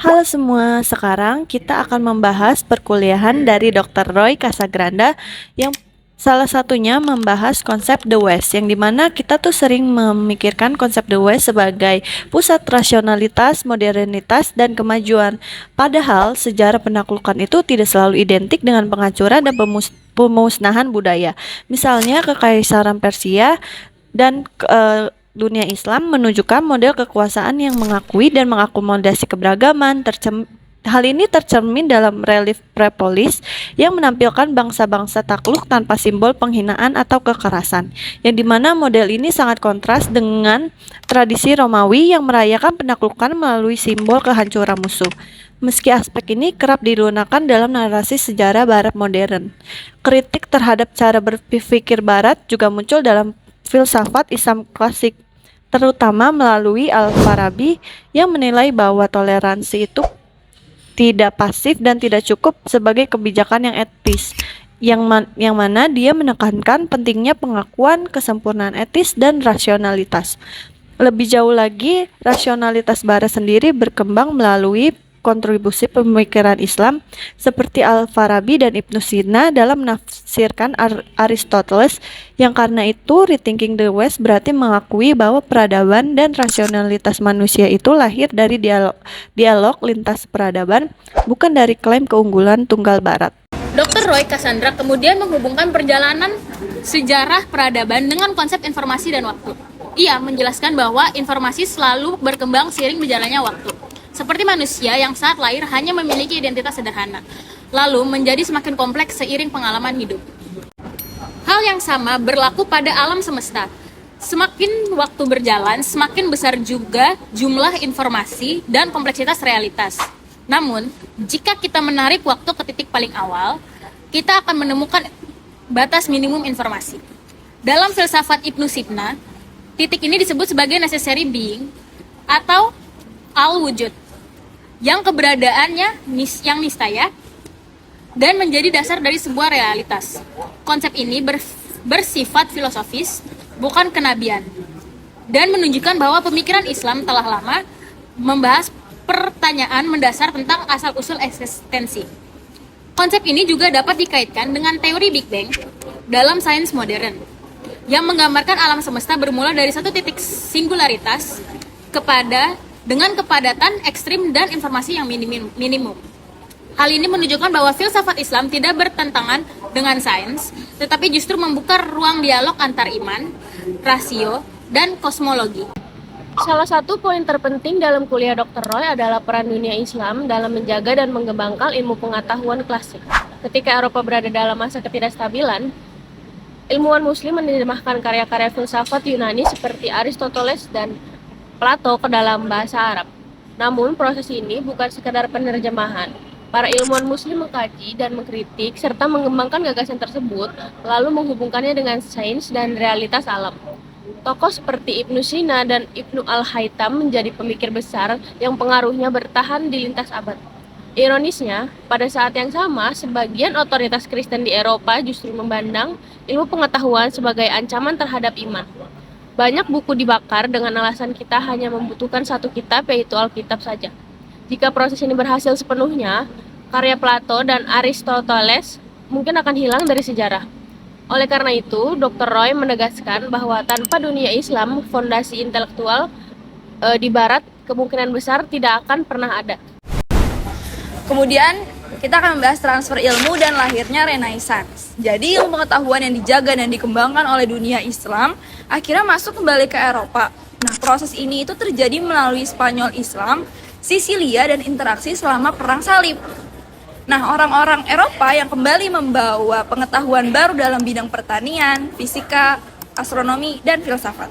Halo semua, sekarang kita akan membahas perkuliahan dari Dr. Roy Casagranda yang salah satunya membahas konsep The West, yang dimana kita tuh sering memikirkan konsep The West sebagai pusat rasionalitas, modernitas, dan kemajuan. Padahal sejarah penaklukan itu tidak selalu identik dengan penghancuran dan pemusnahan budaya. Misalnya Kekaisaran Persia dan dunia Islam menunjukkan model kekuasaan yang mengakui dan mengakomodasi keberagaman. Hal ini tercermin dalam relief Persepolis yang menampilkan bangsa-bangsa takluk tanpa simbol penghinaan atau kekerasan, yang dimana model ini sangat kontras dengan tradisi Romawi yang merayakan penaklukan melalui simbol kehancuran musuh. Meski aspek ini kerap digunakan dalam narasi sejarah Barat modern, kritik terhadap cara berpikir Barat juga muncul dalam filsafat Islam klasik, terutama melalui Al-Farabi yang menilai bahwa toleransi itu tidak pasif dan tidak cukup sebagai kebijakan yang etis, yang mana dia menekankan pentingnya pengakuan kesempurnaan etis dan rasionalitas. Lebih jauh lagi, rasionalitas Barat sendiri berkembang melalui kontribusi pemikiran Islam seperti Al-Farabi dan Ibnu Sina dalam menafsirkan Aristoteles, yang karena itu rethinking the West berarti mengakui bahwa peradaban dan rasionalitas manusia itu lahir dari dialog lintas peradaban, bukan dari klaim keunggulan tunggal Barat. Dr. Roy Cassandra kemudian menghubungkan perjalanan sejarah peradaban dengan konsep informasi dan waktu. Ia menjelaskan bahwa informasi selalu berkembang seiring berjalannya waktu. Seperti manusia yang saat lahir hanya memiliki identitas sederhana, lalu menjadi semakin kompleks seiring pengalaman hidup. Hal yang sama berlaku pada alam semesta. Semakin waktu berjalan, semakin besar juga jumlah informasi dan kompleksitas realitas. Namun, jika kita menarik waktu ke titik paling awal, kita akan menemukan batas minimum informasi. Dalam filsafat Ibnu Sina, titik ini disebut sebagai necessary being atau al-wujud, yang keberadaannya yang nistaya dan menjadi dasar dari sebuah realitas. Konsep ini bersifat filosofis, bukan kenabian, dan menunjukkan bahwa pemikiran Islam telah lama membahas pertanyaan mendasar tentang asal-usul eksistensi. Konsep ini juga dapat dikaitkan dengan teori Big Bang dalam sains modern, yang menggambarkan alam semesta bermula dari satu titik singularitas dengan kepadatan ekstrim dan informasi yang minimum. Hal ini menunjukkan bahwa filsafat Islam tidak bertentangan dengan sains, tetapi justru membuka ruang dialog antar iman, rasio, dan kosmologi. Salah satu poin terpenting dalam kuliah Dr. Roy adalah peran dunia Islam dalam menjaga dan mengembangkan ilmu pengetahuan klasik. Ketika Eropa berada dalam masa ketidakstabilan, ilmuwan Muslim menerjemahkan karya-karya filsafat Yunani seperti Aristoteles dan Plato ke dalam bahasa Arab. Namun proses ini bukan sekadar penerjemahan. Para ilmuwan Muslim mengkaji dan mengkritik serta mengembangkan gagasan tersebut, lalu menghubungkannya dengan sains dan realitas alam. Tokoh seperti Ibnu Sina dan Ibnu Al-Haytham menjadi pemikir besar yang pengaruhnya bertahan di lintas abad. Ironisnya, pada saat yang sama, sebagian otoritas Kristen di Eropa justru memandang ilmu pengetahuan sebagai ancaman terhadap iman. Banyak buku dibakar dengan alasan kita hanya membutuhkan satu kitab, yaitu Alkitab saja. Jika proses ini berhasil sepenuhnya, karya Plato dan Aristoteles mungkin akan hilang dari sejarah. Oleh karena itu, Dr. Roy menegaskan bahwa tanpa dunia Islam, fondasi intelektual di Barat kemungkinan besar tidak akan pernah ada. Kemudian kita akan membahas transfer ilmu dan lahirnya Renaissance. Jadi ilmu pengetahuan yang dijaga dan dikembangkan oleh dunia Islam akhirnya masuk kembali ke Eropa. Nah, proses ini itu terjadi melalui Spanyol Islam, Sisilia, dan interaksi selama Perang Salib. Nah, orang-orang Eropa yang kembali membawa pengetahuan baru dalam bidang pertanian, fisika, astronomi, dan filsafat.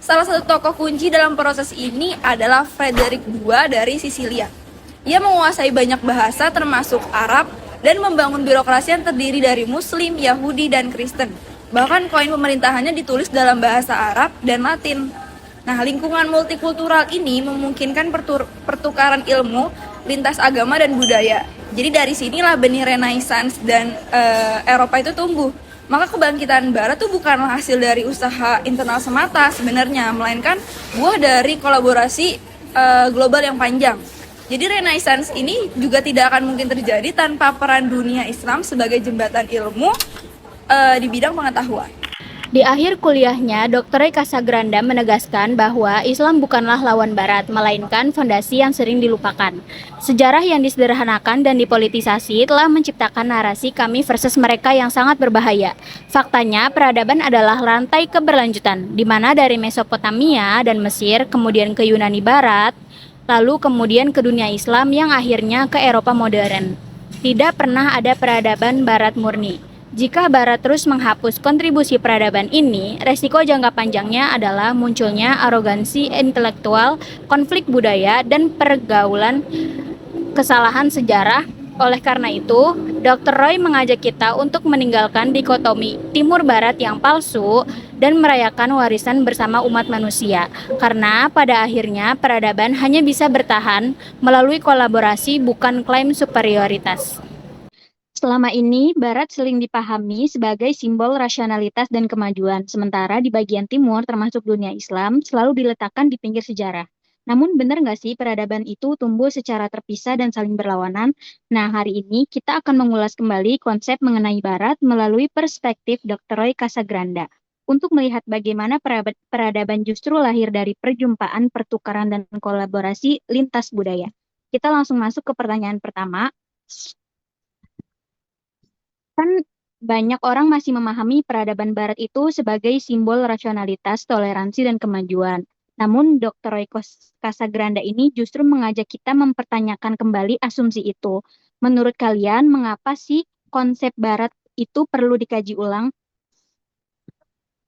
Salah satu tokoh kunci dalam proses ini adalah Frederick II dari Sisilia. Ia menguasai banyak bahasa termasuk Arab dan membangun birokrasi yang terdiri dari Muslim, Yahudi, dan Kristen. Bahkan koin pemerintahannya ditulis dalam bahasa Arab dan Latin. Nah, lingkungan multikultural ini memungkinkan pertukaran ilmu lintas agama dan budaya. Jadi dari sinilah benih Renaissance dan Eropa itu tumbuh. Maka kebangkitan Barat itu bukanlah hasil dari usaha internal semata sebenarnya, melainkan buah dari kolaborasi global yang panjang. Jadi Renaissance ini juga tidak akan mungkin terjadi tanpa peran dunia Islam sebagai jembatan ilmu di bidang pengetahuan. Di akhir kuliahnya, Dr. Roy Casagranda menegaskan bahwa Islam bukanlah lawan Barat, melainkan fondasi yang sering dilupakan. Sejarah yang disederhanakan dan dipolitisasi telah menciptakan narasi kami versus mereka yang sangat berbahaya. Faktanya, peradaban adalah rantai keberlanjutan, di mana dari Mesopotamia dan Mesir, kemudian ke Yunani Barat, lalu kemudian ke dunia Islam yang akhirnya ke Eropa modern. Tidak pernah ada peradaban Barat murni. Jika Barat terus menghapus kontribusi peradaban ini, resiko jangka panjangnya adalah munculnya arogansi intelektual, konflik budaya, dan pergaulan kesalahan sejarah. Oleh karena itu, Dr. Roy mengajak kita untuk meninggalkan dikotomi Timur-Barat yang palsu dan merayakan warisan bersama umat manusia. Karena pada akhirnya peradaban hanya bisa bertahan melalui kolaborasi, bukan klaim superioritas. Selama ini, Barat sering dipahami sebagai simbol rasionalitas dan kemajuan, sementara di bagian timur, termasuk dunia Islam, selalu diletakkan di pinggir sejarah. Namun benar nggak sih peradaban itu tumbuh secara terpisah dan saling berlawanan? Nah, hari ini kita akan mengulas kembali konsep mengenai Barat melalui perspektif Dr. Roy Casagranda. Untuk melihat bagaimana peradaban justru lahir dari perjumpaan, pertukaran, dan kolaborasi lintas budaya. Kita langsung masuk ke pertanyaan pertama. Kan banyak orang masih memahami peradaban Barat itu sebagai simbol rasionalitas, toleransi, dan kemajuan. Namun, Dr. Roy Casagranda ini justru mengajak kita mempertanyakan kembali asumsi itu. Menurut kalian, mengapa sih konsep Barat itu perlu dikaji ulang?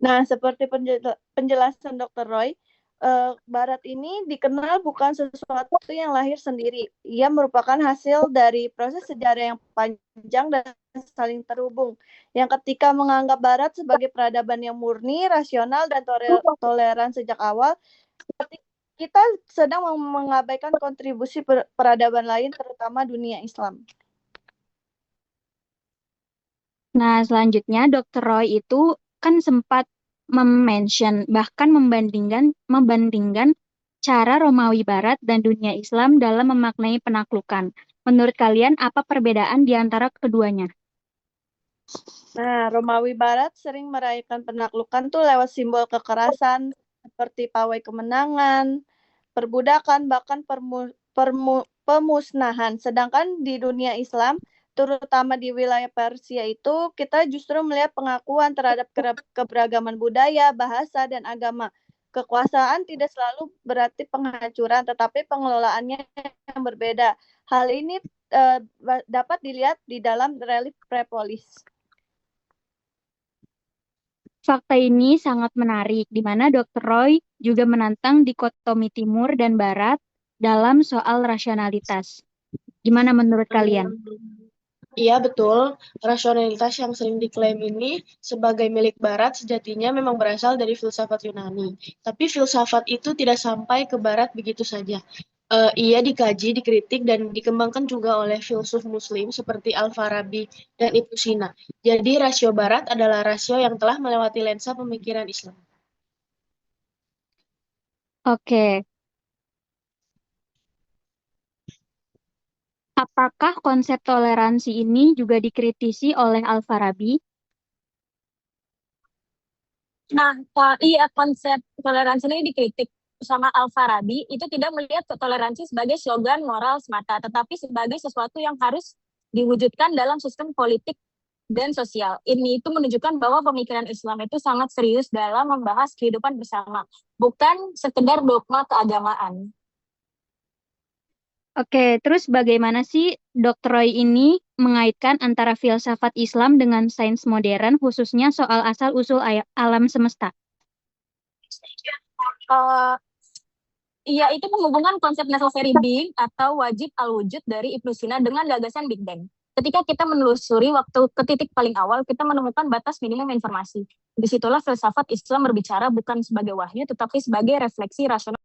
Nah, seperti penjelasan Dr. Roy, Barat ini dikenal bukan sesuatu yang lahir sendiri. Ia merupakan hasil dari proses sejarah yang panjang dan saling terhubung. Yang ketika menganggap Barat sebagai peradaban yang murni, rasional, dan toleran sejak awal, seperti kita sedang mengabaikan kontribusi peradaban lain, terutama dunia Islam. Nah, selanjutnya Dr. Roy itu kan sempat bahkan membandingkan cara Romawi Barat dan dunia Islam dalam memaknai penaklukan. Menurut kalian apa perbedaan di antara keduanya? Nah, Romawi Barat sering merayakan penaklukan tuh lewat simbol kekerasan seperti pawai kemenangan, perbudakan, bahkan pemusnahan. Sedangkan di dunia Islam, terutama di wilayah Persia itu, kita justru melihat pengakuan terhadap keberagaman budaya, bahasa, dan agama. Kekuasaan tidak selalu berarti penghancuran, tetapi pengelolaannya yang berbeda. Hal ini dapat dilihat di dalam relief Persepolis. Fakta ini sangat menarik, di mana Dr. Roy juga menantang dikotomi Timur dan Barat dalam soal rasionalitas. Gimana menurut kalian? Iya, betul. Rasionalitas yang sering diklaim ini sebagai milik Barat sejatinya memang berasal dari filsafat Yunani. Tapi filsafat itu tidak sampai ke Barat begitu saja. Ia dikaji, dikritik, dan dikembangkan juga oleh filsuf Muslim seperti Al-Farabi dan Ibnu Sina. Jadi rasio Barat adalah rasio yang telah melewati lensa pemikiran Islam. Oke. Apakah konsep toleransi ini juga dikritisi oleh Al-Farabi? Nah, iya konsep toleransi ini dikritik sama Al-Farabi, itu tidak melihat toleransi sebagai slogan moral semata, tetapi sebagai sesuatu yang harus diwujudkan dalam sistem politik dan sosial. Ini itu menunjukkan bahwa pemikiran Islam itu sangat serius dalam membahas kehidupan bersama, bukan sekedar dogma keagamaan. Oke, terus bagaimana sih Dr. Roy ini mengaitkan antara filsafat Islam dengan sains modern, khususnya soal asal-usul alam semesta? Ia itu menghubungkan konsep necessary being atau wajib al-wujud dari Ibnu Sina dengan gagasan Big Bang. Ketika kita menelusuri waktu ke titik paling awal, kita menemukan batas minimum informasi. Disitulah filsafat Islam berbicara bukan sebagai wahyu, tetapi sebagai refleksi rasional